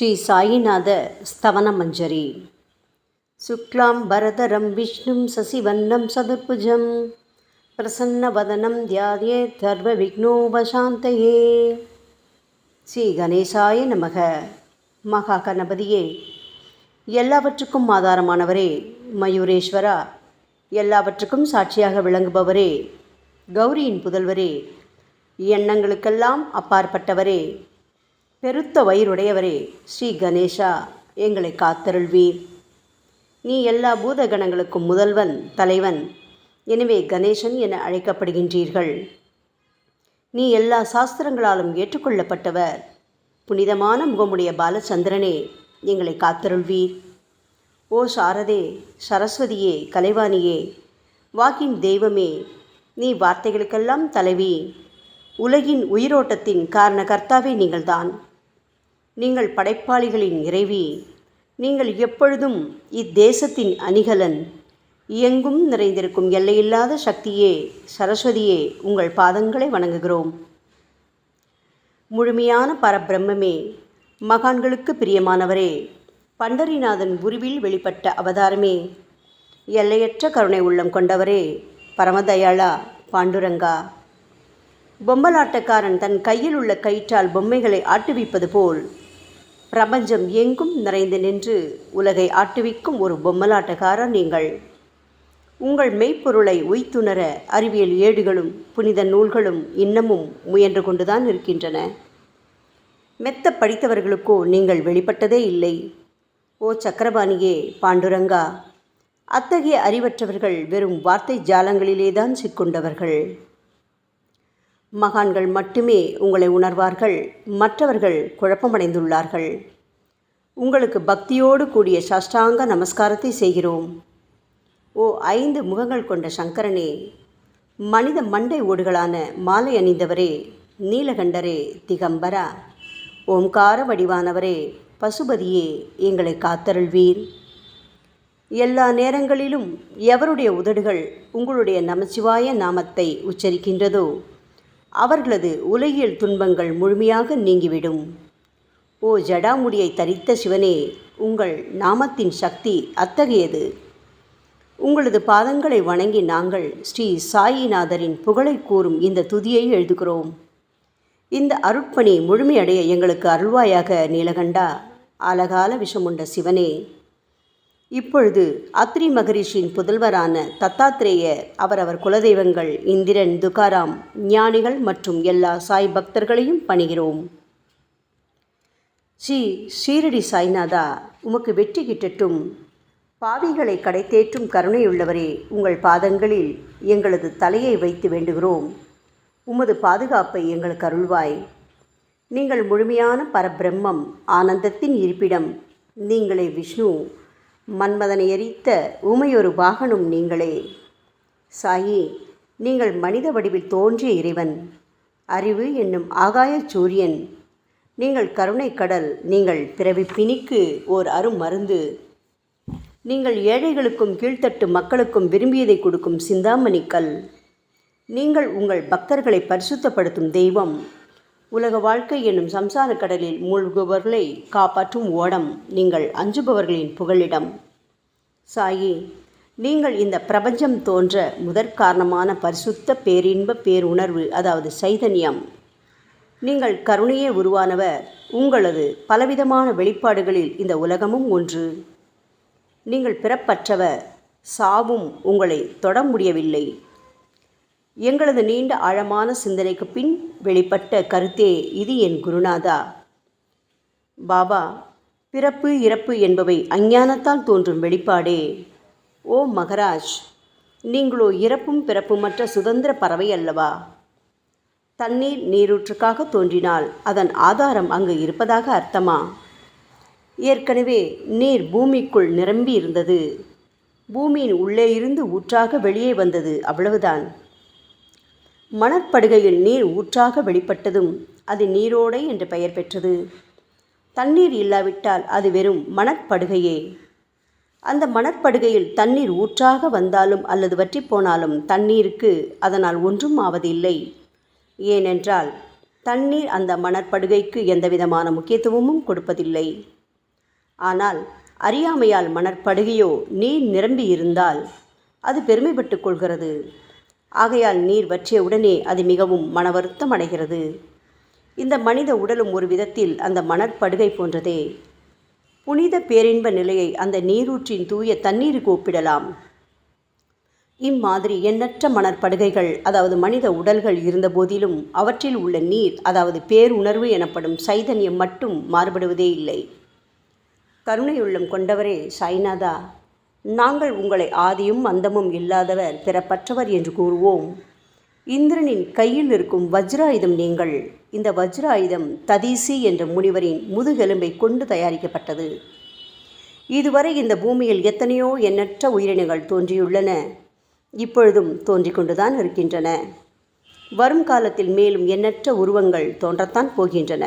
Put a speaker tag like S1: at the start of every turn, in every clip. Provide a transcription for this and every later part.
S1: ஸ்ரீ சாயிநாத ஸ்தவனமஞ்சரி. சுக்லாம் பரதரம் விஷ்ணும் சசிவன்னம் சதுர்புஜம் பிரசன்னவதனம் தியாயேத் சர்வ விக்னோபசாந்தயே. ஸ்ரீ கணேசாய நமக. மகா கணபதியே, எல்லாவற்றுக்கும் ஆதாரமானவரே, மயூரேஸ்வரா, எல்லாவற்றுக்கும் சாட்சியாக விளங்குபவரே, கௌரியின் புதல்வரே, எண்ணங்களுக்கெல்லாம் அப்பாற்பட்டவரே, பெருத்த வயிறுடையவரே, ஸ்ரீ கணேசா, எங்களை காத்தருள்வீர். நீ எல்லா பூதகணங்களுக்கும் முதல்வன், தலைவன். எனவே கணேசன் என அழைக்கப்படுகின்றீர்கள். நீ எல்லா சாஸ்திரங்களாலும் ஏற்றுக்கொள்ளப்பட்டவர். புனிதமான முகமுடைய பாலச்சந்திரனே, எங்களை காத்தருள்வீர். ஓ சாரதே, சரஸ்வதியே, கலைவாணியே, வாக்கின் தெய்வமே, நீ வார்த்தைகளுக்கெல்லாம் தலைவி. உலகின் உயிரோட்டத்தின் காரண கர்த்தாவே நீங்கள்தான். நீங்கள் படைப்பாளிகளின் இறைவி. நீங்கள் எப்பொழுதும் இத்தேசத்தின் அணிகலன். எங்கும் நிறைந்திருக்கும் எல்லையில்லாத சக்தியே, சரஸ்வதியே, உங்கள் பாதங்களை வணங்குகிறோம். முழுமையான பரபிரம்மே, மகான்களுக்கு பிரியமானவரே, பண்டரிநாதன் உருவில் வெளிப்பட்ட அவதாரமே, எல்லையற்ற கருணை உள்ளம் கொண்டவரே, பரமதயாளா, பாண்டுரங்கா. பொம்மலாட்டக்காரன் தன் கையில் உள்ள கயிற்றால் பொம்மைகளை ஆட்டுவிப்பது போல் பிரபஞ்சம் எங்கும் நிறைந்து நின்று உலகை ஆட்டுவிக்கும் ஒரு பொம்மலாட்டக்காரர் நீங்கள். உங்கள் மெய்ப்பொருளை உய்த்துணர அறிவியல் ஏடுகளும் புனித நூல்களும் இன்னமும் முயன்று கொண்டுதான் இருக்கின்றன. மெத்த படித்தவர்களுக்கோ நீங்கள் வெளிப்பட்டதே இல்லை. ஓ சக்கரபாணியே, பாண்டுரங்கா, அத்தகைய அறிவற்றவர்கள் வெறும் வார்த்தை ஜாலங்களிலேதான் சிக்கொண்டவர்கள். மகான்கள் மட்டுமே உங்களை உணர்வார்கள். மற்றவர்கள் குழப்பமடைந்துள்ளார்கள். உங்களுக்கு பக்தியோடு கூடிய சாஷ்டாங்க நமஸ்காரத்தை செய்கிறோம். ஓ 5 முகங்கள் கொண்ட சங்கரனே, மனித மண்டை ஓடுகளான மாலை அணிந்தவரே, நீலகண்டரே, திகம்பரா, ஓம்கார வடிவானவரே, பசுபதியே, எங்களை காத்தருள்வீர். எல்லா நேரங்களிலும் எவருடைய உதடுகள் உங்களுடைய நமச்சிவாய நாமத்தை உச்சரிக்கின்றதோ அவர்களது உலகியல் துன்பங்கள் முழுமையாக நீங்கிவிடும். ஓ ஜடாமுடியை தரித்த சிவனே, உங்கள் நாமத்தின் சக்தி அத்தகையது. உங்களது பாதங்களை வணங்கி நாங்கள் ஸ்ரீ சாயிநாதரின் புகழை கூறும் இந்த துதியை எழுதுகிறோம். இந்த அருட்பணி முழுமையடைய எங்களுக்கு அருள்வாயாக நீலகண்டா, ஆலகால விஷமுண்ட சிவனே. இப்பொழுது அத்ரி மகரிஷியின் புதல்வரான தத்தாத்ரேயர், அவரவர் குலதெய்வங்கள் இந்திரன், துகாராம், ஞானிகள் மற்றும் எல்லா சாய் பக்தர்களையும் பணிகிறோம். ஸ்ரீ ஷீரடி சாய்நாதா, உமக்கு வெற்றி கிட்டட்டும். பாவிகளை கடைத்தேற்றும் கருணையுள்ளவரே, உங்கள் பாதங்களில் எங்களது தலையை வைத்து வேண்டுகிறோம். உமது பாதுகாப்பை எங்களுக்கு அருள்வாய். நீங்கள் முழுமையான பரபிரம்மம், ஆனந்தத்தின் இருப்பிடம். நீங்களே விஷ்ணு. மன்மதனை எரித்த ஊமையொரு வாகனும் நீங்களே. சாயி, நீங்கள் மனித வடிவில் தோன்றிய இறைவன். அறிவு என்னும் ஆகாய சூரியன். நீங்கள் கருணை கடல். நீங்கள் பிறவி பிணிக்கு ஓர் அருமருந்து. நீங்கள் ஏழைகளுக்கும் கீழ்த்தட்டு மக்களுக்கும் விரும்பியதை கொடுக்கும் சிந்தாமணிக்கல். நீங்கள் உங்கள் பக்தர்களை பரிசுத்தப்படுத்தும் தெய்வம். உலக வாழ்க்கை என்னும் சம்சார கடலில் மூழ்குபவர்களை காப்பாற்றும் ஓடம். நீங்கள் அஞ்சுபவர்களின் புகலிடம். சாயி, நீங்கள் இந்த பிரபஞ்சம் தோன்ற முதற்காரணமான பரிசுத்த பேரின்ப பேருணர்வு, அதாவது சைதன்யம். நீங்கள் கருணையே உருவானவர். உங்களது பலவிதமான வெளிப்பாடுகளில் இந்த உலகமும் ஒன்று. நீங்கள் பிறப்பற்றவர். சாவும் உங்களை தொட முடியவில்லை. எங்களது நீண்ட ஆழமான சிந்தனைக்கு பின் வெளிப்பட்ட கருத்தே இது என் குருநாதா. பாபா, பிறப்பு இறப்பு என்பவை அஞ்ஞானத்தால் தோன்றும் வெளிப்பாடே. ஓ மகராஜ், நீங்களோ இறப்பும் பிறப்புமற்ற சுதந்திர பறவை அல்லவா? தண்ணீர் நீரூற்றுக்காக தோன்றினால் அதன் ஆதாரம் அங்கு இருப்பதாக அர்த்தமா? ஏற்கனவே நீர் பூமிக்குள் நிரம்பி இருந்தது. பூமியின் உள்ளே இருந்து ஊற்றாக வெளியே வந்தது, அவ்வளவுதான். மணற்படுகையில் நீர் ஊற்றாக வெளிப்பட்டதும் அது நீரோடை என்று பெயர் பெற்றது. தண்ணீர் இல்லாவிட்டால் அது வெறும் மணற்படுகையே. அந்த மணற்படுகையில் தண்ணீர் ஊற்றாக வந்தாலும் அல்லது வற்றி போனாலும் தண்ணீருக்கு அதனால் ஒன்றும் ஆவதில்லை. ஏனென்றால் தண்ணீர் அந்த மணற்படுகைக்கு எந்தவிதமான முக்கியத்துவமும் கொடுப்பதில்லை. ஆனால் அறியாமையால் மணற்படுகையோ நீர் நிரம்பி இருந்தால் அது பெருமைப்பட்டு கொள்கிறது. ஆகையால் நீர் வற்றிய உடனே அது மிகவும் மனவருத்தம் அடைகிறது. இந்த மனித உடலும் ஒரு விதத்தில் அந்த மணற்படுகை போன்றதே. புனித பேரின்ப நிலையை அந்த நீரூற்றின் தூய தண்ணீருக்கு ஒப்பிடலாம். இம்மாதிரி எண்ணற்ற மணற்படுகைகள், அதாவது மனித உடல்கள் இருந்த போதிலும் அவற்றில் உள்ள நீர், அதாவது பேருணர்வு எனப்படும் சைதன்யம் மட்டும் மாறுபடுவதே இல்லை. கருணையுள்ளம் கொண்டவரே சாய்நாதா, நாங்கள் உங்களை ஆதியும் அந்தமும் இல்லாதவர், பிறப்பற்றவர் என்று கூறுவோம். இந்திரனின் கையில் இருக்கும் வஜ்ராயுதம் நீங்கள். இந்த வஜ்ராயுதம் ததீசி என்ற முனிவரின் முதுகெலும்பை கொண்டு தயாரிக்கப்பட்டது. இதுவரை இந்த பூமியில் எத்தனையோ எண்ணற்ற உயிரினங்கள் தோன்றியுள்ளன, இப்பொழுதும் தோன்றிக் கொண்டுதான் இருக்கின்றன. வரும் காலத்தில் மேலும் எண்ணற்ற உருவங்கள் தோன்றத்தான் போகின்றன.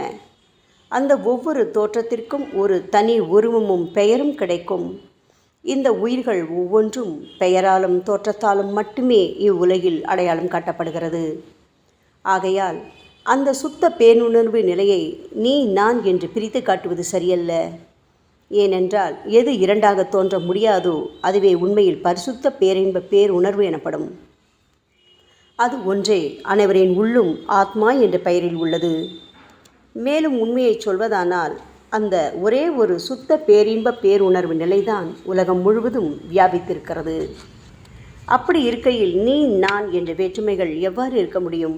S1: அந்த ஒவ்வொரு தோற்றத்திற்கும் ஒரு தனி உருவமும் பெயரும் கிடைக்கும். இந்த உயிர்கள் ஒவ்வொன்றும் பெயராலும் தோற்றத்தாலும் மட்டுமே இவ்வுலகில் அடையாளம் காட்டப்படுகிறது. ஆகையால் அந்த சுத்த பேருணர்வு நிலையை நீ நான் என்று பிரித்து காட்டுவது சரியல்ல. ஏனென்றால் எது இரண்டாக தோன்ற முடியாதோ அதுவே உண்மையில் பரிசுத்த பேரின்ப பேருணர்வு எனப்படும். அது ஒன்றே அனைவரின் உள்ளும் ஆத்மா என்ற பெயரில் உள்ளது. மேலும் உண்மையை சொல்வதானால் அந்த ஒரே ஒரு சுத்த பேரின்ப பேருணர்வு நிலைதான் உலகம் முழுவதும் வியாபித்திருக்கிறது. அப்படி இருக்கையில் நீ நான் என்ற வேற்றுமைகள் எவ்வாறு இருக்க முடியும்?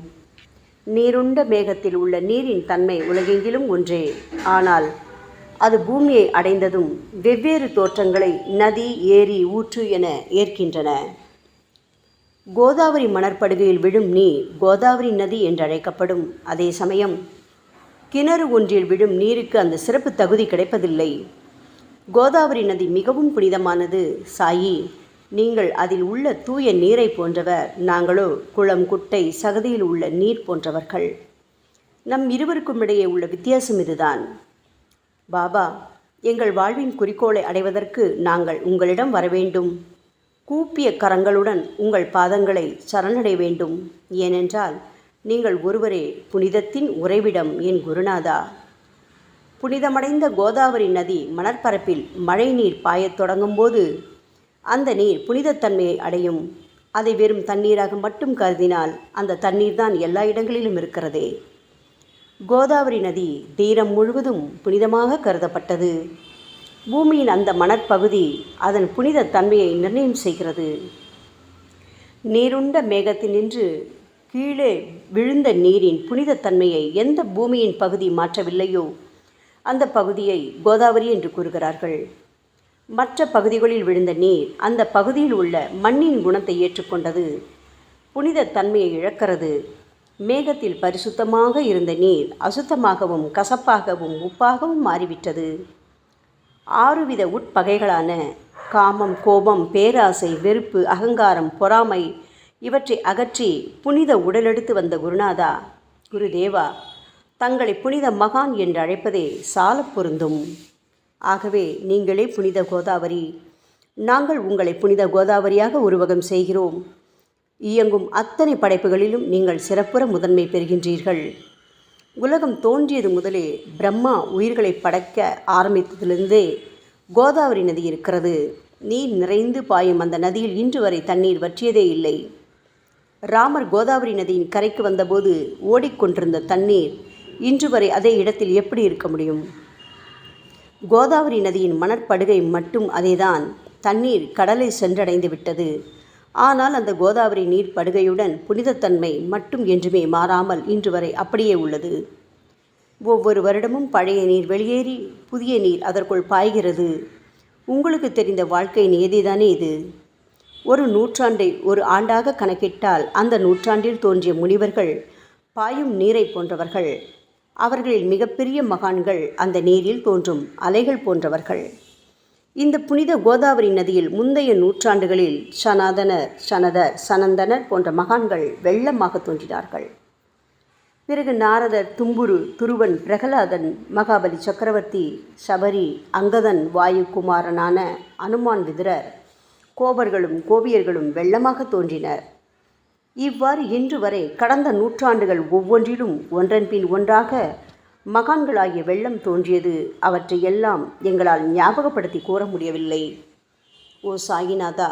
S1: நீருண்ட மேகத்தில் உள்ள நீரின் தன்மை உலகெங்கிலும் ஒன்றே. ஆனால் அது பூமியை அடைந்ததும் வெவ்வேறு தோற்றங்களை நதி, ஏரி, ஊற்று என ஏற்கின்றன. கோதாவரி மணற்படுகையில் விழும் நீர் கோதாவரி நதி என்றழைக்கப்படும். அதே சமயம் கிணறு ஒன்றில் விழும் நீருக்கு அந்த சிறப்பு தகுதி கிடைப்பதில்லை. கோதாவரி நதி மிகவும் புனிதமானது. சாயி, நீங்கள் அதில் உள்ள தூய நீரை போன்றவர், நாங்களோ குளம், குட்டை, சகதியில் உள்ள நீர் போன்றவர்கள். நம் இருவருக்கும் இடையே உள்ள வித்தியாசம் இதுதான். பாபா, எங்கள் வாழ்வின் குறிக்கோளை அடைவதற்கு நாங்கள் உங்களிடம் வரவேண்டும். கூப்பிய கரங்களுடன் உங்கள் பாதங்களை சரணடைய வேண்டும். ஏனென்றால் நீங்கள் ஒருவரே புனிதத்தின் உறைவிடம் என் குருநாதா. புனிதமடைந்த கோதாவரி நதி மணற்பரப்பில் மழை நீர் பாயத் தொடங்கும் போது அந்த நீர் புனிதத்தன்மையை அடையும். அதை வெறும் தண்ணீராக மட்டும் கருதினால் அந்த தண்ணீர் தான் எல்லா இடங்களிலும் இருக்கிறதே. கோதாவரி நதி தீரம் முழுவதும் புனிதமாக கருதப்பட்டது. பூமியின் அந்த மணற்பகுதி அதன் புனித தன்மையை நிர்ணயம் செய்கிறது. நீருண்ட மேகத்தினின்று கீழே விழுந்த நீரின் புனிதத்தன்மையை எந்த பூமியின் பகுதி மாற்றவில்லையோ அந்த பகுதியை கோதாவரி என்று கூறுகிறார்கள். மற்ற பகுதிகளில் விழுந்த நீர் அந்த பகுதியில் உள்ள மண்ணின் குணத்தை ஏற்றுக்கொண்டது, புனித தன்மையை இழக்கிறது. மேகத்தில் பரிசுத்தமாக இருந்த நீர் அசுத்தமாகவும் கசப்பாகவும் உப்பாகவும் மாறிவிட்டது. 6 வித உட்பகைகளான காமம், கோபம், பேராசை, வெறுப்பு, அகங்காரம், பொறாமை இவற்றை அகற்றி புனித உடலெடுத்து வந்த குருநாதா, குருதேவா, தங்களை புனித மகான் என்று அழைப்பதே சால பொருந்தும். ஆகவே நீங்களே புனித கோதாவரி. நாங்கள் உங்களை புனித கோதாவரியாக உருவகம் செய்கிறோம். இயங்கும் அத்தனை படைப்புகளிலும் நீங்கள் சிறப்புற முதன்மை பெறுகின்றீர்கள். உலகம் தோன்றியது முதலே பிரம்மா உயிர்களை படைக்க ஆரம்பித்ததிலிருந்தே கோதாவரி நதி இருக்கிறது. நீர் நிறைந்து பாயும் அந்த நதியில் இன்று வரை தண்ணீர் வற்றியதே இல்லை. ராமர் கோதாவரி நதியின் கரைக்கு வந்தபோது ஓடிக்கொண்டிருந்த தண்ணீர் இன்று வரை அதே இடத்தில் எப்படி இருக்க முடியும்? கோதாவரி நதியின் மணற்படுகை மட்டும் அதேதான். தண்ணீர் கடலை சென்றடைந்து விட்டது. ஆனால் அந்த கோதாவரி நீர் படுகையுடன் புனிதத்தன்மை மட்டும் என்றுமே மாறாமல் இன்று வரை அப்படியே உள்ளது. ஒவ்வொரு வருடமும் பழைய நீர் வெளியேறி புதிய நீர் அதற்குள் பாய்கிறது. உங்களுக்கு தெரிந்த வாழ்க்கை நியதிதானே இது. ஒரு நூற்றாண்டை ஒரு ஆண்டாக கணக்கிட்டால் அந்த நூற்றாண்டில் தோன்றிய முனிவர்கள் பாயும் நீரை போன்றவர்கள். அவர்களில் மிகப்பெரிய மகான்கள் அந்த நீரில் தோன்றும் அலைகள் போன்றவர்கள். இந்த புனித கோதாவரி நதியில் முந்தைய நூற்றாண்டுகளில் சனாதனர், சனதர், சனந்தனர் போன்ற மகான்கள் வெள்ளமாக தோன்றினார்கள். பிறகு நாரதர், தும்புரு, துருவன், பிரகலாதன், மகாபலி சக்கரவர்த்தி, சபரி, அங்கதன், வாயுகுமாரனான அனுமான், விதுரர், கோபர்களும் கோபியர்களும் வெள்ளமாக தோன்றினர். இவ்வாறு இன்று வரை கடந்த நூற்றாண்டுகள் ஒவ்வொன்றிலும் ஒன்றன் பின் ஒன்றாக மகான்களாகிய வெள்ளம் தோன்றியது. அவற்றை எல்லாம் எங்களால் ஞாபகப்படுத்தி கூற முடியவில்லை. ஓ சாயிநாதா,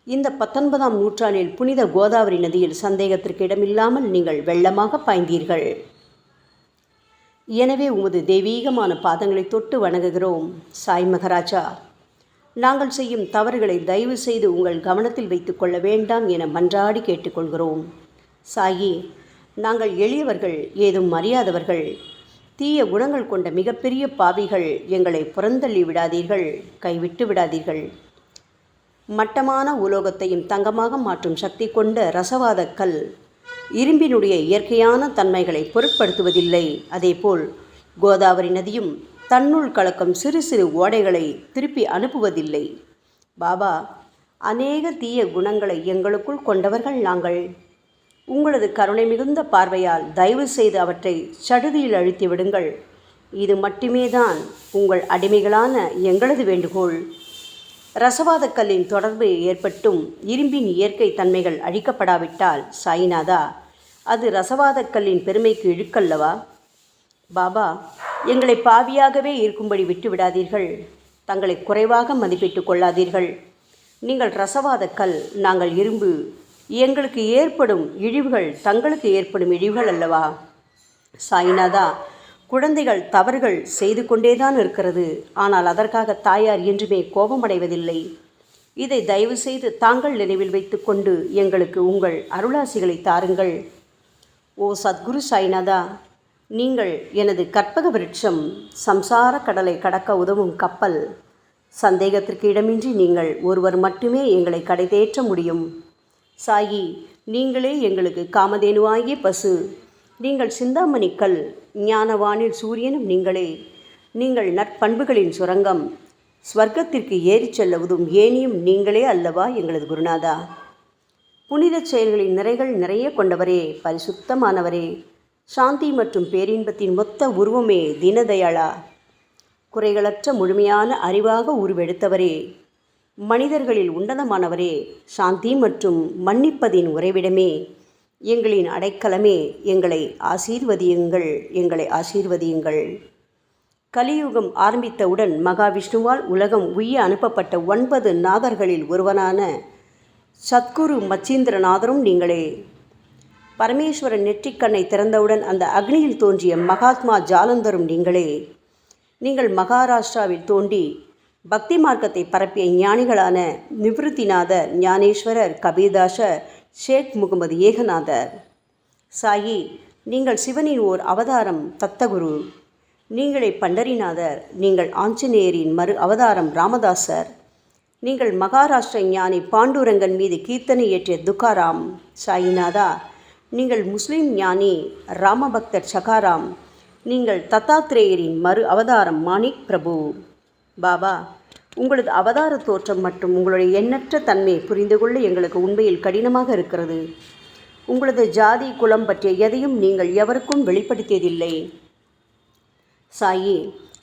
S1: இந்த 19ஆம் நூற்றாண்டில் புனித கோதாவரி நதியில் சந்தேகத்திற்கு இடமில்லாமல் நீங்கள் வெள்ளமாக பாய்ந்தீர்கள். எனவே உமது தெய்வீகமான பாதங்களை தொட்டு வணங்குகிறோம். சாய் மகராஜா, நாங்கள் செய்யும் தவறுகளை தயவு செய்து உங்கள் கவனத்தில் வைத்து கொள்ள வேண்டாம் என மன்றாடி கேட்டுக்கொள்கிறோம். சாயி, நாங்கள் எளியவர்கள், ஏதும் அறியாதவர்கள், தீய குணங்கள் கொண்ட மிகப்பெரிய பாவிகள். எங்களை புறந்தள்ளி விடாதீர்கள், கைவிட்டு விடாதீர்கள். மட்டமான உலோகத்தையும் தங்கமாக மாற்றும் சக்தி கொண்ட ரசவாத கல் இரும்பினுடைய இயற்கையான தன்மைகளை பொருட்படுத்துவதில்லை. அதேபோல் கோதாவரி நதியும் தன்னுள் கலக்கும் சிறு சிறு ஓடைகளை திருப்பி அனுப்புவதில்லை. பாபா, அநேக தீய குணங்களை எங்களுக்குள் கொண்டவர்கள் நாங்கள். உங்களது கருணை மிகுந்த பார்வையால் தயவு செய்து அவற்றை சடுதியில் அழித்து விடுங்கள். இது மட்டுமே தான் உங்கள் அடிமைகளான எங்களது வேண்டுகோள். ரசவாத கல்லின் தொடர்பு ஏற்பட்டும் இரும்பின் இயற்கை தன்மைகள் அழிக்கப்படாவிட்டால் சாயிநாதா, அது ரசவாத கல்லின் பெருமைக்கு இழுக்கல்லவா? பாபா, எங்களை பாவியாகவே இருக்கும்படி விட்டுவிடாதீர்கள். தங்களை குறைவாக மதிப்பிட்டு கொள்ளாதீர்கள். நீங்கள் ரசவாத கல், நாங்கள் இரும்பு. எங்களுக்கு ஏற்படும் இழிவுகள் தங்களுக்கு ஏற்படும் இழிவுகள் அல்லவா? சாயிநாதா, குழந்தைகள் தவறுகள் செய்து கொண்டேதான் இருக்கிறது. ஆனால் அதற்காக தாயார் என்றுமே கோபமடைவதில்லை. இதை தயவு செய்து தாங்கள் நினைவில் வைத்து கொண்டு எங்களுக்கு உங்கள் அருளாசிகளை தாருங்கள். ஓ சத்குரு சாய்நாதா, நீங்கள் எனது கற்பக விருட்சம், சம்சார கடலை கடக்க உதவும் கப்பல். சந்தேகத்திற்கு இடமின்றி நீங்கள் ஒருவர் மட்டுமே எங்களை கடைதேற்ற முடியும். சாயி, நீங்களே எங்களுக்கு காமதேனுவாகிய பசு. நீங்கள் சிந்தாமணி கல், ஞானவானில் சூரியனும் நீங்களே. நீங்கள் நற்பண்புகளின் சுரங்கம், ஸ்வர்க்கத்திற்கு ஏறிச் செல்லவதும் ஏனியும் நீங்களே அல்லவா எங்களது குருநாதா? புனித செயல்களின் நிறைகள் நிறைய கொண்டவரே, பரிசுத்தமானவரே, சாந்தி மற்றும் பேரின்பத்தின் மொத்த உருவமே தீனதயாளா, குறைகளற்ற முழுமையான அறிவாக உருவெடுத்தவரே, மனிதர்களில் உன்னதமானவரே, சாந்தி மற்றும் மன்னிப்பதின் உறைவிடமே, எங்களின் அடைக்கலமே, எங்களை ஆசீர்வதியுங்கள், எங்களை ஆசீர்வதியுங்கள். கலியுகம் ஆரம்பித்தவுடன் மகாவிஷ்ணுவால் உலகம் உய்ய அனுப்பப்பட்ட 9 நாதர்களில் ஒருவனான சத்குரு மச்சீந்திரநாதரும் நீங்களே. பரமேஸ்வரன் நெற்றிக்கண்ணை திறந்தவுடன் அந்த அக்னியில் தோன்றிய மகாத்மா ஜாலந்தரும் நீங்களே. நீங்கள் மகாராஷ்டிராவில் தோன்றி பக்தி மார்க்கத்தை பரப்பிய ஞானிகளான நிவிருத்திநாதர், ஞானேஸ்வரர், கபீர்தாசர், ஷேக் முகமது ஏகநாதர். சாயி, நீங்கள் சிவனின் ஓர் அவதாரம், தத்தகுரு. நீங்களே பண்டரிநாதர். நீங்கள் ஆஞ்சநேயரின் மறு அவதாரம் ராமதாசர். நீங்கள் மகாராஷ்டிர ஞானி பாண்டுரங்கன் மீது கீர்த்தனை இயற்றிய துக்காராம். சாயிநாதா, நீங்கள் முஸ்லிம் ஞானி ராமபக்தர் சகாராம். நீங்கள் தத்தாத்ரேயரின் மறு அவதாரம் மாணிக் பிரபு. பாபா, உங்களது அவதார தோற்றம் மற்றும் உங்களுடைய எண்ணற்ற தன்மை புரிந்து கொள்ள எங்களுக்கு உண்மையில் கடினமாக இருக்கிறது. உங்களது ஜாதி குலம் பற்றிய எதையும் நீங்கள் எவருக்கும் வெளிப்படுத்தியதில்லை. சாயி,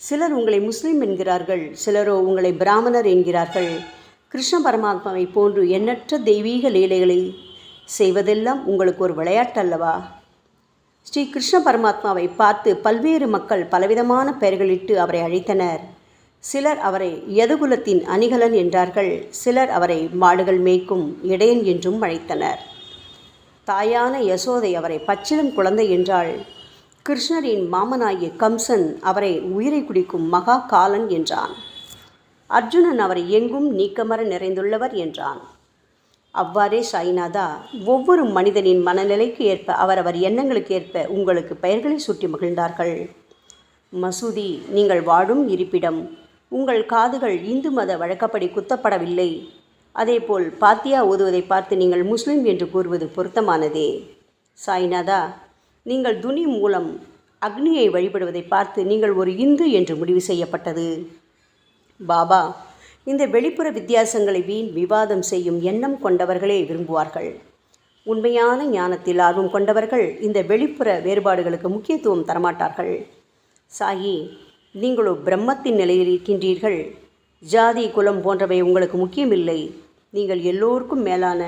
S1: சிலர் உங்களை முஸ்லீம் என்கிறார்கள், சிலரோ உங்களை பிராமணர் என்கிறார்கள். கிருஷ்ண பரமாத்மாவை போன்று எண்ணற்ற தெய்வீக லீலைகளை செய்வதெல்லாம் உங்களுக்கு ஒரு விளையாட்டல்லவா? ஸ்ரீ கிருஷ்ண பரமாத்மாவை பார்த்து பல்வேறு மக்கள் பலவிதமான பெயர்களிட்டு அவரை அழைத்தனர். சிலர் அவரை யதுகுலத்தின் அணிகலன் என்றார்கள். சிலர் அவரை மாடுகள் மேய்க்கும் இடையன் என்றும் அழைத்தனர். தாயான யசோதை அவரை பச்சிளம் குழந்தை என்றாள். கிருஷ்ணரின் மாமனாகிய கம்சன் அவரை உயிரை குடிக்கும் மகா காலன் என்றான். அர்ஜுனன் அவரை எங்கும் நீக்கமர நிறைந்துள்ளவர் என்றான். அவ்வாறே சாய்நாதா, ஒவ்வொரு மனிதனின் மனநிலைக்கு ஏற்ப அவரவர் எண்ணங்களுக்கு ஏற்ப உங்களுக்கு பெயர்களை சூட்டி மகிழ்ந்தார்கள். மசூதி, நீங்கள் வாழும் இருப்பிடம். உங்கள் காதுகள் இந்து மத வழக்கப்படி குத்தப்படவில்லை. அதேபோல் பாத்தியா ஓதுவதை பார்த்து நீங்கள் முஸ்லிம் என்று கூறுவது பொருத்தமானதே. சாய்நாதா, நீங்கள் துனி மூலம் அக்னியை வழிபடுவதை பார்த்து நீங்கள் ஒரு இந்து என்று முடிவு செய்யப்பட்டது. பாபா, இந்த வெளிப்புற வித்தியாசங்களை வீண் விவாதம் செய்யும் எண்ணம் கொண்டவர்களே விரும்புவார்கள். உண்மையான ஞானத்தில் ஆர்வம் கொண்டவர்கள் இந்த வெளிப்புற வேறுபாடுகளுக்கு முக்கியத்துவம் தரமாட்டார்கள். சாயி, நீங்களோ பிரம்மத்தின் நிலையில் இருக்கின்றீர்கள். ஜாதி குலம் போன்றவை உங்களுக்கு முக்கியமில்லை. நீங்கள் எல்லோருக்கும் மேலான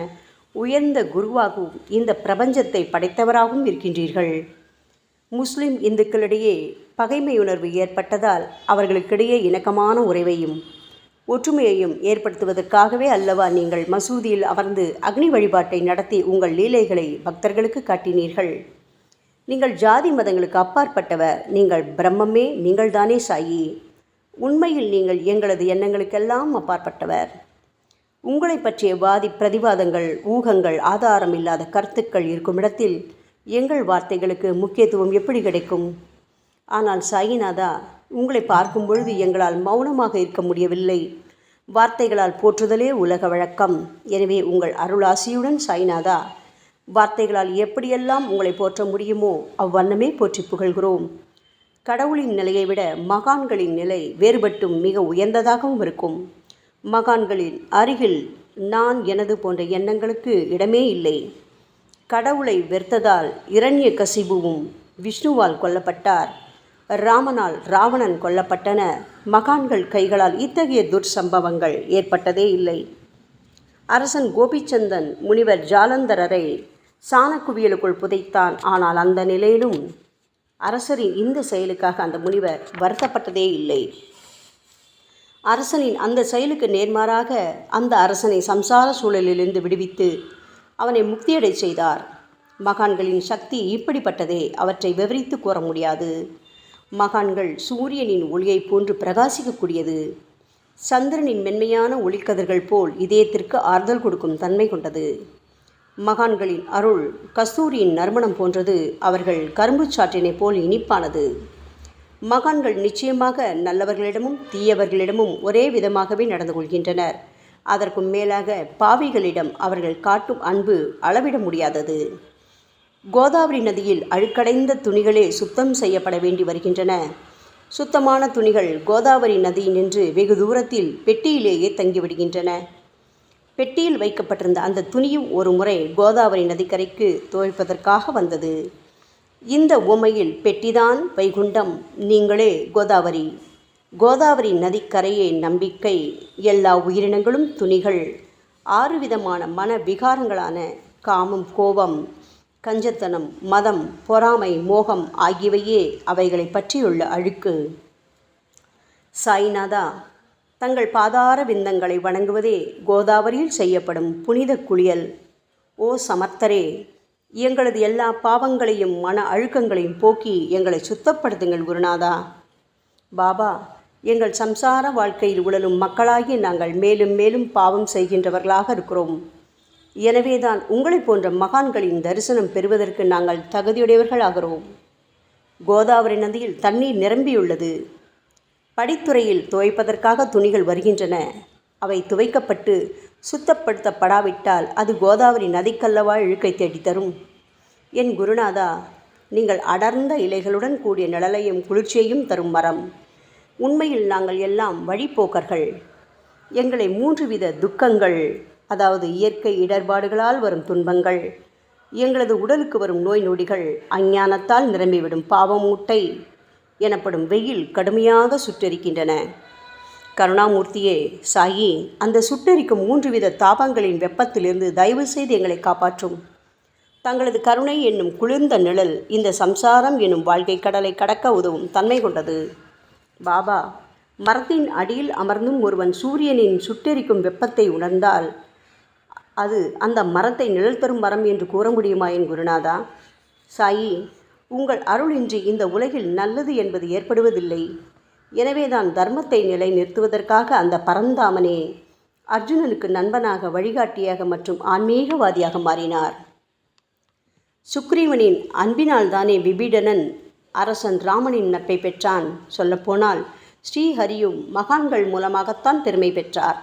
S1: உயர்ந்த குருவாகவும் இந்த பிரபஞ்சத்தை படைத்தவராகவும் இருக்கின்றீர்கள். முஸ்லிம் இந்துக்களிடையே பகைமையுணர்வு ஏற்பட்டதால் அவர்களுக்கிடையே இணக்கமான உறவையும் ஒற்றுமையையும் ஏற்படுத்துவதற்காகவே அல்லவா நீங்கள் மசூதியில் அமர்ந்து அக்னி வழிபாட்டை நடத்தி உங்கள் லீலைகளை பக்தர்களுக்கு காட்டினீர்கள். நீங்கள் ஜாதி மதங்களுக்கு அப்பாற்பட்டவர். நீங்கள் பிரம்மமே, நீங்கள்தானே சாயி. உண்மையில் நீங்கள் எங்களது எண்ணங்களுக்கெல்லாம் அப்பாற்பட்டவர். உங்களை பற்றிய வாதி பிரதிவாதங்கள், ஊகங்கள், ஆதாரம் இல்லாத கருத்துக்கள் இருக்கும் இடத்தில் எங்கள் வார்த்தைகளுக்கு முக்கியத்துவம் எப்படி கிடைக்கும்? ஆனால் சாயிநாதா, உங்களை பார்க்கும் பொழுது எங்களால் மௌனமாக இருக்க முடியவில்லை. வார்த்தைகளால் போற்றுதலே உலக வழக்கம். எனவே உங்கள் அருளாசியுடன் சாயிநாதா, வார்த்தைகளால் எப்படியெல்லாம் உங்களை போற்ற முடியுமோ அவ்வண்ணமே போற்றி புகழ்கிறோம். கடவுளின் நிலையை விட மகான்களின் நிலை வேறுபட்டும் மிக உயர்ந்ததாகவும் இருக்கும். மகான்களின் அருகில் நான் எனது போன்ற எண்ணங்களுக்கு இடமே இல்லை. கடவுளை வெறுத்ததால் இரண்யகசிபுவும் விஷ்ணுவால் கொல்லப்பட்டார். ராமனால் ராவணன் கொல்லப்பட்டன. மகான்கள் கைகளால் இத்தகைய துர்சம்பவங்கள் ஏற்பட்டதே இல்லை. அரசன் கோபிச்சந்தன் முனிவர் ஜாலந்தரரை சாணக்குவியலுக்குள் புதைத்தான். ஆனால் அந்த நிலையிலும் அரசரின் இந்த செயலுக்காக அந்த முனிவர் வருத்தப்பட்டதே இல்லை. அரசனின் அந்த செயலுக்கு நேர்மாறாக அந்த அரசனை சம்சார சூழலிலிருந்து விடுவித்து அவனை முக்தியடை செய்தார். மகான்களின் சக்தி இப்படிப்பட்டதே. அவற்றை விவரித்து கூற முடியாது. மகான்கள் சூரியனின் ஒளியை போன்று பிரகாசிக்கக்கூடியது. சந்திரனின் மென்மையான ஒளிக்கதிர்கள் போல் இதயத்திற்கு ஆறுதல் கொடுக்கும் தன்மை கொண்டது. மகான்களின் அருள் கஸ்தூரியின் நறுமணம் போன்றது. அவர்கள் கரும்பு சாற்றினை போல் இனிப்பானது. மகான்கள் நிச்சயமாக நல்லவர்களிடமும் தீயவர்களிடமும் ஒரே விதமாகவே நடந்து கொள்கின்றனர். அதற்கும் மேலாக பாவிகளிடம் அவர்கள் காட்டும் அன்பு அளவிட முடியாதது. கோதாவரி நதியில் அழுக்கடைந்த துணிகளே சுத்தம் செய்யப்பட வேண்டி வருகின்றன. சுத்தமான துணிகள் கோதாவரி நதியினின்று வெகு தூரத்தில் பெட்டியிலேயே தங்கிவிடுகின்றன. பெட்டியில் வைக்கப்பட்டிருந்த அந்த துணியும் ஒரு முறை கோதாவரி நதிக்கரைக்கு துவைப்பதற்காக வந்தது. இந்த உவமையில் பெட்டிதான் வைகுண்டம், நீங்களே கோதாவரி. கோதாவரி நதிக்கரையே நம்பிக்கை. எல்லா உயிரினங்களும் துணிகள். 6 விதமான மன விகாரங்களான காமம், கோபம், கஞ்சத்தனம், மதம், பொறாமை, மோகம் ஆகியவையே அவைகளை பற்றியுள்ள அழுக்கு. சாய்நாதா, தங்கள் பாதார விந்தங்களை வணங்குவதே கோதாவரியில் செய்யப்படும் புனித குளியல். ஓ சமர்த்தரே, எங்களது எல்லா பாவங்களையும் மன அழுக்கங்களையும் போக்கி எங்களை சுத்தப்படுத்துங்கள் குருநாதா. பாபா, எங்கள் சம்சார வாழ்க்கையில் உழலும் மக்களாகி நாங்கள் மேலும் மேலும் பாவம் செய்கின்றவர்களாக இருக்கிறோம். எனவேதான் உங்களை போன்ற மகான்களின் தரிசனம் பெறுவதற்கு நாங்கள் தகுதியுடையவர்களாகிறோம். கோதாவரி நதியில் தண்ணீர் நிரம்பியுள்ளது. படித்துறையில் துவைப்பதற்காக துணிகள் வருகின்றன. அவை துவைக்கப்பட்டு சுத்தப்படுத்தப்படாவிட்டால் அது கோதாவரி நதிக்கல்லவா இழுக்கை தேடித்தரும். என் குருநாதா, நீங்கள் அடர்ந்த இலைகளுடன் கூடிய நிழலையும் குளிர்ச்சியையும் தரும் மரம். உண்மையில் நாங்கள் எல்லாம் வழிப்போக்கர்கள். எங்களை 3 வித துக்கங்கள், அதாவது இயற்கை இடர்பாடுகளால் வரும் துன்பங்கள், எங்களது உடலுக்கு வரும் நோய் நொடிகள், அஞ்ஞானத்தால் நிரம்பிவிடும் பாவமூட்டை எனப்படும் வெயில் கடுமையாக சுட்டெரிக்கின்றன. கருணாமூர்த்தியே, சாயி, அந்த சுட்டெரிக்கும் 3 வித தாபங்களின் வெப்பத்திலிருந்து தயவு செய்து எங்களை காப்பாற்றும். தங்களது கருணை என்னும் குளிர்ந்த நிழல் இந்த சம்சாரம் என்னும் வாழ்க்கை கடலை கடக்க உதவும் தன்மை கொண்டது. பாபா, மரத்தின் அடியில் அமர்ந்தும் ஒருவன் சூரியனின் சுட்டெரிக்கும் வெப்பத்தை உணர்ந்தால் அது அந்த மரத்தை நிழல் தரும் மரம் என்று கூற முடியுமா என் குருநாதா? சாயி, உங்கள் அருளின்றி இந்த உலகில் நல்லது என்பது ஏற்படுவதில்லை. எனவேதான் தர்மத்தை நிலை நிறுத்துவதற்காக அந்த பரந்தாமனே அர்ஜுனனுக்கு நண்பனாக, வழிகாட்டியாக மற்றும் ஆன்மீகவாதியாக மாறினார். சுக்ரீவனின் அன்பினால் தானே விபீடனன் அரசன் ராமனின் நட்பை பெற்றான். சொல்லப்போனால் ஸ்ரீஹரியும் மகான்கள் மூலமாகத்தான் பெருமை பெற்றார்.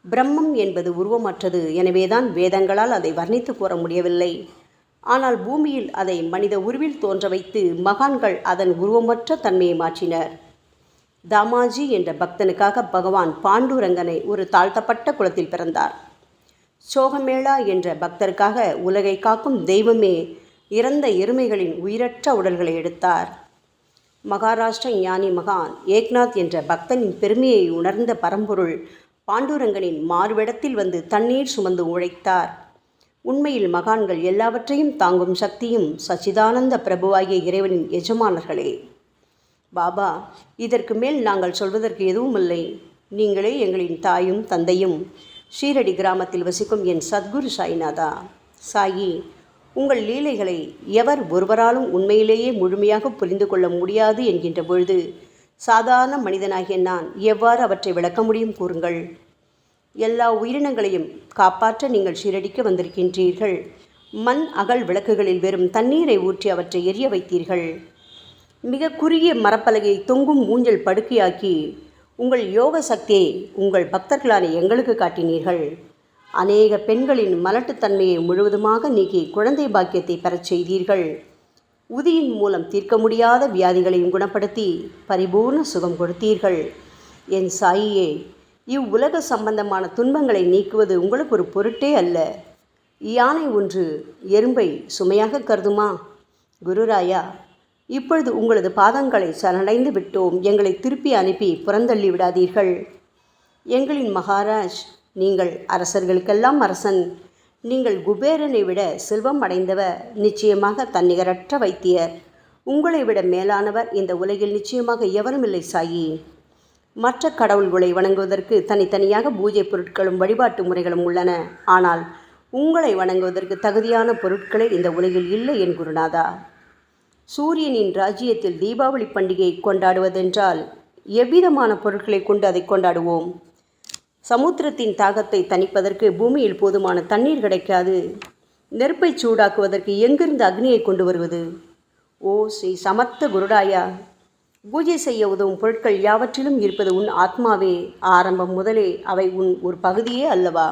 S1: பிரம்மம் என்பது உருவமற்றது. எனவேதான் வேதங்களால் அதை வர்ணித்து கூற முடியவில்லை. ஆனால் பூமியில் அதை மனித உருவில் தோன்ற வைத்து மகான்கள் அதன் உருவமற்ற தன்மையை மாற்றினர். தாமாஜி என்ற பக்தனுக்காக பகவான் பாண்டுரங்கனை ஒரு தாழ்த்தப்பட்ட குலத்தில் பிறந்தார். சோகமேளா என்ற பக்தருக்காக உலகை காக்கும் தெய்வமே இறந்த எருமைகளின் உயிரற்ற உடல்களை எடுத்தார். மகாராஷ்டிர ஞானி மகான் ஏக்நாத் என்ற பக்தனின் பெருமையை உணர்ந்த பரம்பொருள் பாண்டுரங்கனின் மாறுவிடத்தில் வந்து தண்ணீர் சுமந்து உழைத்தார். உண்மையில் மகான்கள் எல்லாவற்றையும் தாங்கும் சக்தியும் சச்சிதானந்த பிரபுவாகிய இறைவனின் எஜமானர்களே. பாபா, இதற்கு மேல் நாங்கள் சொல்வதற்கு எதுவும் இல்லை. நீங்களே எங்களின் தாயும் தந்தையும். ஷீரடி கிராமத்தில் வசிக்கும் என் சத்குரு சாய்நாதா. சாயி, உங்கள் லீலைகளை எவர் ஒருவராலும் உண்மையிலேயே முழுமையாக புரிந்து கொள்ள முடியாது என்கின்ற பொழுது சாதாரண மனிதனாகிய நான் எவ்வாறு அவற்றை விளக்க முடியும் கூறுங்கள். எல்லா உயிரினங்களையும் காப்பாற்ற நீங்கள் ஷீரடிக்கு வந்திருக்கின்றீர்கள். மண் அகல் விளக்குகளில் வெறும் தண்ணீரை ஊற்றி அவற்றை எரிய வைத்தீர்கள். மிக குறுகிய மரப்பலகையை தொங்கும் ஊஞ்சல் படுக்கையாக்கி உங்கள் யோக சக்தியை உங்கள் பக்தர்களான எங்களுக்கு காட்டினீர்கள். அநேக பெண்களின் மலட்டுத்தன்மையை முழுவதுமாக நீக்கி குழந்தை பாக்கியத்தை பெறச் செய்தீர்கள். உதியின் மூலம் தீர்க்க முடியாத வியாதிகளையும் குணப்படுத்தி பரிபூர்ண சுகம் கொடுத்தீர்கள். என் சாயியே, இவ்வுலக சம்பந்தமான துன்பங்களை நீக்குவது உங்களுக்கு ஒரு பொருட்டே அல்ல. யானை ஒன்று எறும்பை சுமையாக கருதுமா? குருராயா, இப்பொழுது உங்களது பாதங்களை சரணடைந்து விட்டோம். எங்களை திருப்பி அனுப்பி புறந்தள்ளி விடாதீர்கள். எங்களின் மகாராஜ், நீங்கள் அரசர்களுக்கெல்லாம் அரசன். நீங்கள் குபேரனை விட செல்வம் அடைந்தவர். நிச்சயமாக தன்னிகரற்ற வைத்தியர். உங்களை விட மேலானவர் இந்த உலகில் நிச்சயமாக எவரும் இல்லை சாயி. மற்ற கடவுள்களை வணங்குவதற்கு தனித்தனியாக பூஜை பொருட்களும் வழிபாட்டு முறைகளும் உள்ளன. ஆனால் உங்களை வணங்குவதற்கு தகுதியான பொருட்களே இந்த உலகில் இல்லை என் குருநாதா. சூரியனின் ராஜ்யத்தில் தீபாவளி பண்டிகையை கொண்டாடுவதென்றால் எவ்விதமான பொருட்களை கொண்டு அதை கொண்டாடுவோம்? சமுத்திரத்தின் தாகத்தை தணிப்பதற்கு பூமியில் போதுமான தண்ணீர் கிடைக்காது. நெருப்பை சூடாக்குவதற்கு எங்கிருந்து அக்னியை கொண்டு வருவது? ஓ ஸ்ரீ சமர்த்த குருடாயா, பூஜை செய்ய உதவும் பொருட்கள் யாவற்றிலும் இருப்பது உன் ஆத்மாவே. ஆரம்பம் முதலே அவை உன் ஒரு பகுதியே அல்லவா?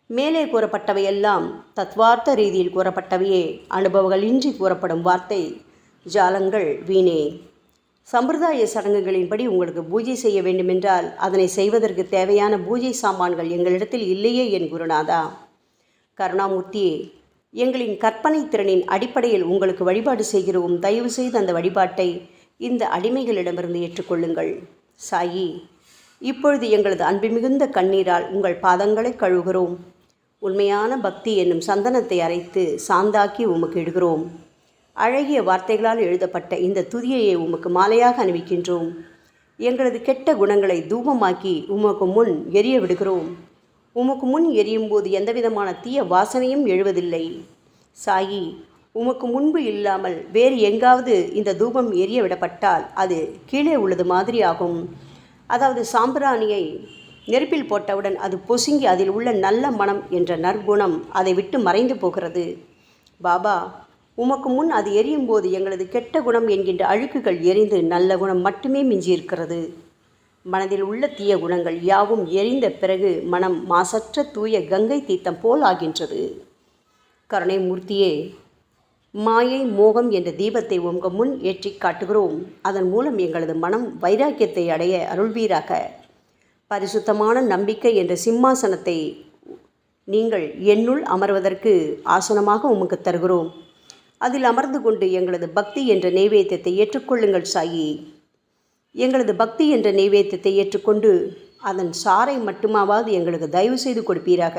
S1: மேலே கூறப்பட்டவையெல்லாம் தத்வார்த்த ரீதியில் கூறப்பட்டவையே. அனுபவங்களின்றி கூறப்படும் வார்த்தை ஜாலங்கள் வீணே. சம்பிரதாய சடங்குகளின்படி உங்களுக்கு பூஜை செய்ய வேண்டுமென்றால் அதனை செய்வதற்கு தேவையான பூஜை சாமான்கள் எங்களிடத்தில் இல்லையே என் குருநாதா. கருணாமூர்த்தியே, எங்களின் கற்பனை திறனின் அடிப்படையில் உங்களுக்கு வழிபாடு செய்கிறோம். தயவு செய்து அந்த வழிபாட்டை இந்த அடிமைகளிடமிருந்து ஏற்றுக்கொள்ளுங்கள். சாயி, இப்பொழுது எங்களது அன்பு மிகுந்த கண்ணீரால் உங்கள் பாதங்களை கழுவுகிறோம். உண்மையான பக்தி என்னும் சந்தனத்தை அரைத்து சாந்தாக்கி உமக்கு இடுகிறோம். அழகிய வார்த்தைகளால் எழுதப்பட்ட இந்த துதியையை உமக்கு மாலையாக அணிவிக்கின்றோம். எங்களது கெட்ட குணங்களை தூபமாக்கி உமக்கு முன் எரிய விடுகிறோம். உமக்கு முன் எரியும் போது எந்தவிதமான தீய வாசனையும் எழுவதில்லை. சாயி, உமக்கு முன்பு இல்லாமல் வேறு எங்காவது இந்த தூபம் எரிய விடப்பட்டால் அது கீழே உள்ளது மாதிரி ஆகும். அதாவது சாம்பிராணியை நெருப்பில் போட்டவுடன் அது பொசுங்கி அதில் உள்ள நல்ல மனம் என்ற நற்குணம் அதை விட்டு மறைந்து போகிறது. பாபா, உமக்கு முன் அது எரியும் போது எங்களது கெட்ட குணம் என்கின்ற அழுக்குகள் எரிந்து நல்ல குணம் மட்டுமே மிஞ்சியிருக்கிறது. மனதில் உள்ள தீய குணங்கள் யாவும் எரிந்த பிறகு மனம் மாசற்ற தூய கங்கை தீர்த்தம் போல் ஆகின்றது. கருணை மூர்த்தியே, மாயை மோகம் என்ற தீபத்தை உங்கள் முன் ஏற்றி காட்டுகிறோம். அதன் மூலம் எங்களது மனம் வைராக்கியத்தை அடைய அருள்வீராக. பரிசுத்தமான நம்பிக்கை என்ற சிம்மாசனத்தை நீங்கள் என்னுள் அமர்வதற்கு ஆசனமாக உமக்கு தருகிறோம். அதில் அமர்ந்து கொண்டு எங்களது பக்தி என்ற நெய்வேத்தியத்தை ஏற்றுக்கொள்ளுங்கள் சாயி. எங்களது பக்தி என்ற நெய்வேத்தியத்தை ஏற்றுக்கொண்டு அதன் சாரை மட்டுமாவது எங்களுக்கு தயவு செய்து கொடுப்பீராக.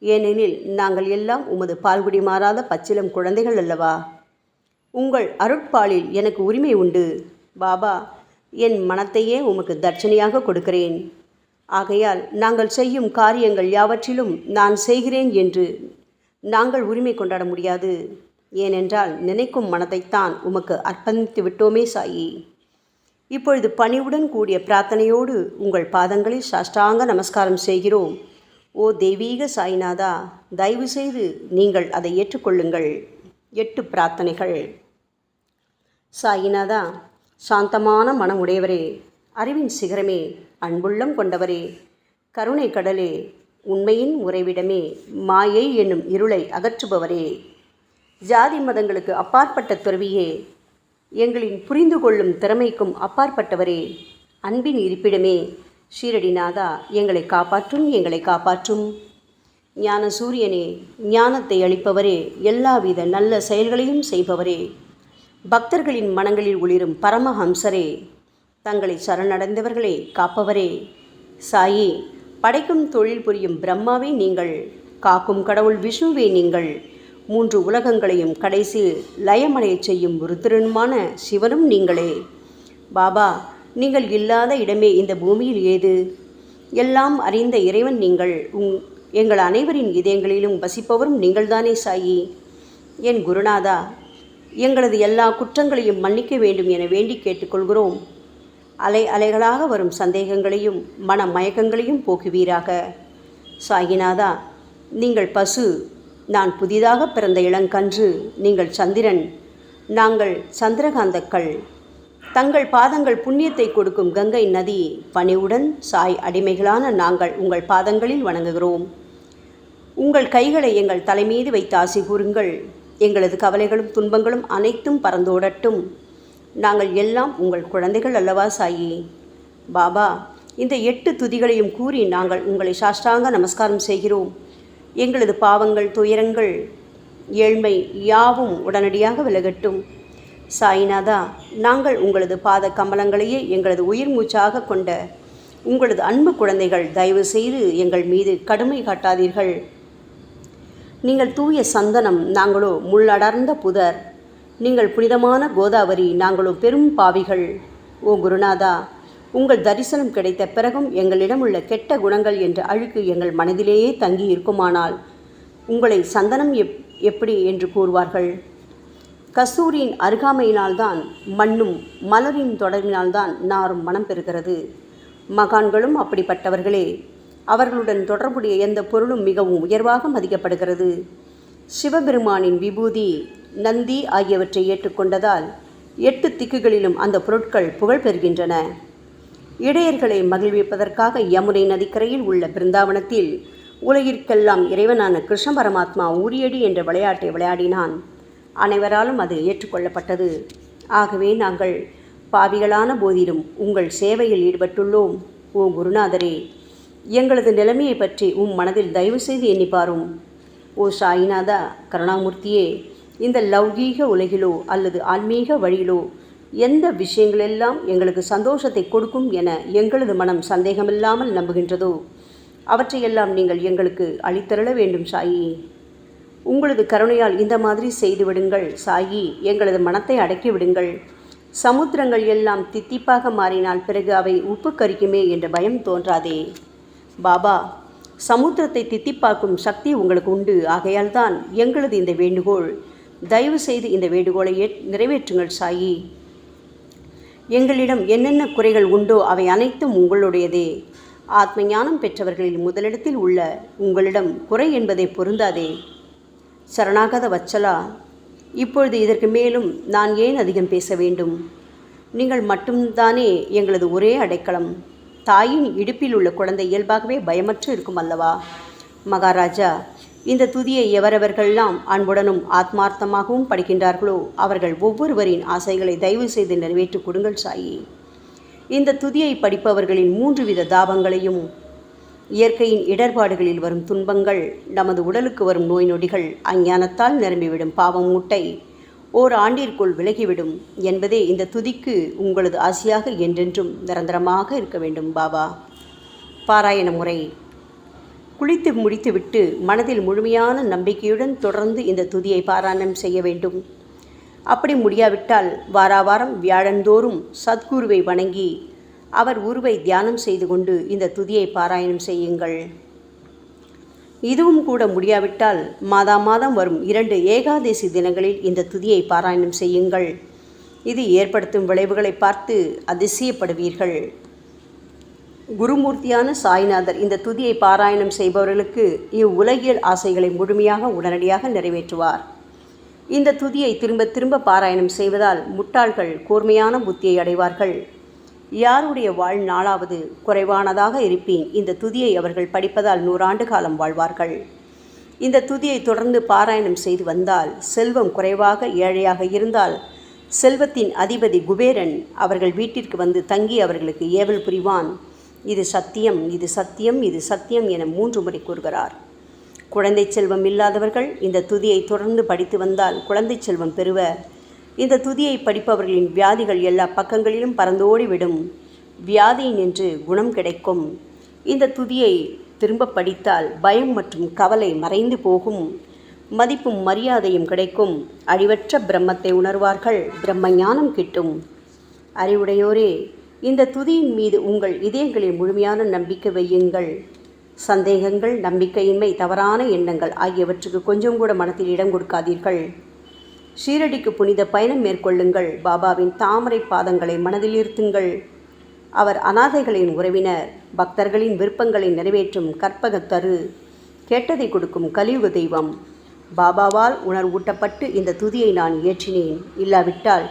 S1: ஏனெனில் நாங்கள் எல்லாம் உமது பால்குடி மாறாத பச்சிலம் குழந்தைகள் அல்லவா. உங்கள் அருட்பாலில் எனக்கு உரிமை உண்டு. பாபா, என் மனத்தையே உமக்கு தட்சணையாக கொடுக்கிறேன். ஆகையால் நாங்கள் செய்யும் காரியங்கள் யாவற்றிலும் நான் செய்கிறேன் என்று நாங்கள் உரிமை கொண்டாட முடியாது. ஏனென்றால் நினைக்கும் மனதைத்தான் உமக்கு அர்ப்பணித்து விட்டோமே சாயி. இப்பொழுது பணிவுடன் கூடிய பிரார்த்தனையோடு உங்கள் பாதங்களில் சாஷ்டாங்க நமஸ்காரம் செய்கிறோம். ஓ தெய்வீக சாய்நாதா, தயவு செய்து நீங்கள் அதை ஏற்றுக்கொள்ளுங்கள். 8 பிரார்த்தனைகள். சாய்நாதா, சாந்தமான மனம் உடையவரே, அறிவின் சிகரமே, அன்புள்ளம் கொண்டவரே, கருணை கடலே, உண்மையின் உறைவிடமே, மாயை என்னும் இருளை அகற்றுபவரே, ஜாதி மதங்களுக்கு அப்பாற்பட்ட துறவியே, எங்களின் புரிந்து கொள்ளும் திறமைக்கும் அப்பாற்பட்டவரே, அன்பின் இருப்பிடமே, ஷீரடிநாதா, எங்களை காப்பாற்றும், எங்களை காப்பாற்றும். ஞான சூரியனே, ஞானத்தை அளிப்பவரே, எல்லாவித நல்ல செயல்களையும் செய்பவரே, பக்தர்களின் மனங்களில் ஒளிரும் பரமஹம்சரே, தங்களை சரணடைந்தவர்களை காப்பவரே, சாயி, படைக்கும் தொழில் புரியும் பிரம்மாவே நீங்கள், காக்கும் கடவுள் விஷ்ணுவே நீங்கள். 3 உலகங்களையும் கடைசி லயமடையச் செய்யும் ருத்ரனுமான சிவனும் நீங்களே. பாபா, நீங்கள் இல்லாத இடமே இந்த பூமியில் ஏது? எல்லாம் அறிந்த இறைவன் நீங்கள். எங்கள் அனைவரின் இதயங்களிலும் வசிப்பவரும் நீங்கள்தானே சாயி. என் குருநாதா, எங்களது எல்லா குற்றங்களையும் மன்னிக்க வேண்டும் என வேண்டி கேட்டுக்கொள்கிறோம். அலை அலைகளாக வரும் சந்தேகங்களையும் மன மயக்கங்களையும் போக்குவீராக. சாயிநாதா, நீங்கள் பசு, நான் புதிதாக பிறந்த இளங்கன்று, நீங்கள் சந்திரன், நாங்கள் சந்திரகாந்தக்கள். தங்கள் பாதங்கள் புண்ணியத்தை கொடுக்கும் கங்கை நதி. பணிவுடன் சாய் அடிமைகளான நாங்கள் உங்கள் பாதங்களில் வணங்குகிறோம். உங்கள் கைகளை எங்கள் தலைமீது வைத்து ஆசி கூறுங்கள். எங்களது கவலைகளும் துன்பங்களும் அனைத்தும் பறந்தோடட்டும். நாங்கள் எல்லாம் உங்கள் குழந்தைகள் அல்லவா சாயி. பாபா, இந்த 8 துதிகளையும் கூறி நாங்கள் உங்களை சாஷ்டாங்க நமஸ்காரம் செய்கிறோம். எங்களது பாவங்கள், துயரங்கள், ஏழ்மை யாவும் உடனடியாக விலகட்டும். சாயிநாதா, நாங்கள் உங்களது பாத கமலங்களையே எங்களது உயிர் மூச்சாக கொண்ட உங்களது அன்பு குழந்தைகள். தயவு செய்து எங்கள் மீது கடுமை காட்டாதீர்கள். நீங்கள் தூய சந்தனம், நாங்களோ முள்ளடர்ந்த புதர். நீங்கள் புனிதமான கோதாவரி, நாங்களோ பெரும் பாவிகள். ஓ குருநாதா, உங்கள் தரிசனம் கிடைத்த பிறகும் எங்களிடம் உள்ள கெட்ட குணங்கள் என்ற அழுக்கு எங்கள் மனதிலேயே தங்கி இருக்குமானால் உங்களை சந்தனம் எப்படி என்று கூறுவார்கள்? கஸ்தூரியின் அருகாமையினால்தான் மண்ணும் மலரின் தொடர்பினால்தான் நாரும் மனம் பெறுகிறது. மகான்களும் அப்படிப்பட்டவர்களே. அவர்களுடன் தொடர்புடைய எந்த பொருளும் மிகவும் உயர்வாக மதிக்கப்படுகிறது. சிவபெருமானின் விபூதி, நந்தி ஆகியவற்றை ஏற்றுக்கொண்டதால் 8 திக்குகளிலும் அந்த பொருட்கள் புகழ் பெறுகின்றன. இடையர்களை மகிழ்விப்பதற்காக யமுனை நதிக்கரையில் உள்ள பிருந்தாவனத்தில் உலகிற்கெல்லாம் இறைவனான கிருஷ்ண பரமாத்மா ஊரியடி என்ற விளையாட்டை விளையாடினான். அனைவராலும் அது ஏற்றுக்கொள்ளப்பட்டது. ஆகவே நாங்கள் பாவிகளான போதிலும் உங்கள் சேவையில் ஈடுபட்டுள்ளோம். ஓ குருநாதரே, எங்களது நிலைமையை பற்றி மனதில் தயவு செய்து எண்ணிப்பாரும். ஓ சாயிநாதா கருணாமூர்த்தியே, இந்த லௌகீக உலகிலோ அல்லது ஆன்மீக வழியிலோ எந்த விஷயங்களெல்லாம் எங்களுக்கு சந்தோஷத்தை கொடுக்கும் என எங்களது மனம் சந்தேகமில்லாமல் நம்புகின்றதோ அவற்றையெல்லாம் நீங்கள் எங்களுக்கு அளித்தருள வேண்டும் சாயி. உங்களது கருணையால் இந்த மாதிரி செய்துவிடுங்கள் சாயி. எங்களது மனத்தை அடக்கி விடுங்கள். சமுத்திரங்கள் எல்லாம் தித்திப்பாக மாறினால் பிறகு அவை உப்பு கரிக்குமே என்ற பயம் தோன்றாதே. பாபா, சமுத்திரத்தை தித்திப்பாக்கும் சக்தி உங்களுக்கு உண்டு. ஆகையால் தான் எங்களது இந்த வேண்டுகோள். தயவு செய்து இந்த வேண்டுகோளை நிறைவேற்றுங்கள் சாயி. எங்களிடம் என்னென்ன குறைகள் உண்டோ அவை அனைத்தும் உங்களுடையதே. ஆத்ம ஞானம் பெற்றவர்களில் முதலிடத்தில் உள்ள உங்களிடம் குறை என்பதை பொருந்தாதே. சரணாகத வச்சலா, இப்பொழுது இதற்கு மேலும் நான் ஏன் அதிகம் பேச வேண்டும்? நீங்கள் மட்டும்தானே எங்களது ஒரே அடைக்கலம். தாயின் இடுப்பில் உள்ள குழந்தை இயல்பாகவே பயமற்று இருக்கும் அல்லவா? மகாராஜா, இந்த துதியை எவரவர்களெல்லாம் அன்புடனும் ஆத்மார்த்தமாகவும் படிக்கின்றார்களோ அவர்கள் ஒவ்வொருவரின் ஆசைகளை தயவு செய்து நிறைவேற்றி கொடுங்கள் சாயி. இந்த துதியை படிப்பவர்களின் 3 வித தாபங்களையும், இயற்கையின் இடர்பாடுகளில் வரும் துன்பங்கள், நமது உடலுக்கு வரும் நோய் நொடிகள், அஞ்ஞானத்தால் நிரம்பிவிடும் பாவம் மூட்டை ஓராண்டிற்குள் விலகிவிடும் என்பதே இந்த துதிக்கு உங்களது ஆசையாக என்றென்றும் நிரந்தரமாக இருக்க வேண்டும் பாபா. பாராயண முறை. குளித்து முடித்துவிட்டு மனதில் முழுமையான நம்பிக்கையுடன் தொடர்ந்து இந்த துதியை பாராயணம் செய்ய வேண்டும். அப்படி முடியாவிட்டால் வாராவாரம் வியாழந்தோறும் சத்குருவை வணங்கி அவர் உருவை தியானம் செய்து கொண்டு இந்த துதியை பாராயணம் செய்யுங்கள். இதுவும் கூட முடியாவிட்டால் மாதம் வரும் 2 ஏகாதசி தினங்களில் இந்த துதியை பாராயணம் செய்யுங்கள். இது ஏற்படுத்தும் விளைவுகளை பார்த்து அதிசயப்படுவீர்கள். குருமூர்த்தியான சாய்நாதர் இந்த துதியை பாராயணம் செய்பவர்களுக்கு இவ்வுலகியல் ஆசைகளை முழுமையாக உடனடியாக நிறைவேற்றுவார். இந்த துதியை திரும்ப திரும்ப பாராயணம் செய்வதால் முட்டாள்கள் கூர்மையான புத்தியை அடைவார்கள். யாருடைய வாழ்நாளாவது குறைவானதாக இருப்பேன் இந்த துதியை அவர்கள் படிப்பதால் 100 ஆண்டு காலம் வாழ்வார்கள். இந்த துதியை தொடர்ந்து பாராயணம் செய்து வந்தால் செல்வம் குறைவாக ஏழையாக இருந்தால் செல்வத்தின் அதிபதி குபேரன் அவர்கள் வீட்டிற்கு வந்து தங்கி அவர்களுக்கு ஏவல் புரிவான். இது சத்தியம், இது சத்தியம், இது சத்தியம் என 3 முறை கூறுகிறார். குழந்தை செல்வம் இல்லாதவர்கள் இந்த துதியை தொடர்ந்து படித்து வந்தால் குழந்தை செல்வம் பெறுவர். இந்த துதியை படிப்பவர்களின் வியாதிகள் எல்லா பக்கங்களிலும் பறந்தோடிவிடும். வியாதி நின்று குணம் கிடைக்கும். இந்த துதியை திரும்ப படித்தால் பயம் மற்றும் கவலை மறைந்து போகும். மதிப்பும் மரியாதையும் கிடைக்கும். அழிவற்ற பிரம்மத்தை உணர்வார்கள். பிரம்ம ஞானம் கிட்டும். அறிவுடையோரே, இந்த துதியின் மீது உங்கள் இதயங்களில் முழுமையான நம்பிக்கை வையுங்கள். சந்தேகங்கள், நம்பிக்கையின்மை, தவறான எண்ணங்கள் ஆகியவற்றுக்கு கொஞ்சம் கூட மனத்தில் இடம் கொடுக்காதீர்கள். ஷீரடிக்கு புனித பயணம் மேற்கொள்ளுங்கள். பாபாவின் தாமரை பாதங்களை மனதில் இருத்துங்கள். அவர் அனாதைகளின் உறவினர், பக்தர்களின் விருப்பங்களை நிறைவேற்றும் கற்பகத்தரு, கேட்டதை கொடுக்கும் கலியுக தெய்வம். பாபாவால் உணர்வூட்டப்பட்டு இந்த துதியை நான் இயற்றினேன். இல்லாவிட்டால்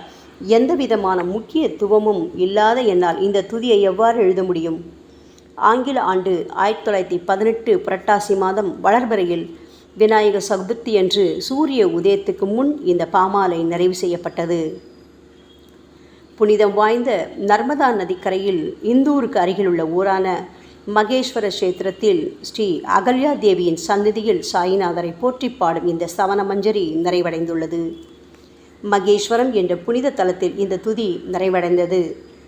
S1: எந்த விதமான முக்கியத்துவமும் இல்லாத என்னால் இந்த துதியை எவ்வாறு எழுத முடியும்? ஆங்கில ஆண்டு 1918 புரட்டாசி மாதம் வளர்பிறையில் விநாயக சதுர்த்தி அன்று சூரிய உதயத்துக்கு முன் இந்த பாமாலை நிறைவு செய்யப்பட்டது. புனிதம் வாய்ந்த நர்மதா நதிக்கரையில் இந்தூருக்கு அருகிலுள்ள ஊரான மகேஸ்வர கஷேத்திரத்தில் ஸ்ரீ அகல்யா தேவியின் சந்நிதியில் சாயிநாதரை போற்றி பாடும் இந்த சவண மஞ்சரி நிறைவடைந்துள்ளது. மகேஸ்வரம் என்ற புனித தலத்தில் இந்த துதி நிறைவடைந்தது.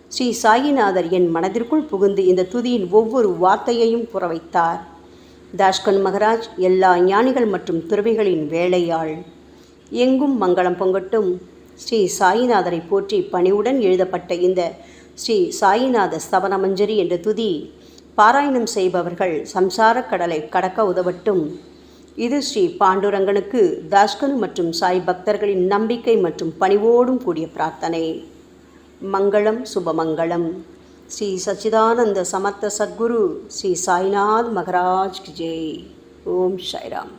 S1: ஸ்ரீ சாயிநாதர் என் மனதிற்குள் புகுந்து இந்த துதியின் ஒவ்வொரு வார்த்தையையும் புற வைத்தார். தாஷ்கன் மகராஜ் எல்லா ஞானிகள் மற்றும் துறவிகளின் வேலையாள். எங்கும் மங்களம் பொங்கட்டும். ஸ்ரீ சாயிநாதரை போற்றி பணிவுடன் எழுதப்பட்ட இந்த ஸ்ரீ சாயிநாத ஸ்தவன மஞ்சரி என்ற துதி பாராயணம் செய்பவர்கள் சம்சார கடலை கடக்க உதவட்டும். இது ஸ்ரீ பாண்டுரங்கனுக்கு தாஷ்கனு மற்றும் சாய் பக்தர்களின் நம்பிக்கை மற்றும் பணிவோடும் கூடிய பிரார்த்தனை. மங்களம், சுபமங்களம். ஸ்ரீ சச்சிதானந்த சமர்த்த சத்குரு ஸ்ரீ சாய்நாத் மகராஜ் கி ஜெய். ஓம் சாய்ராம்.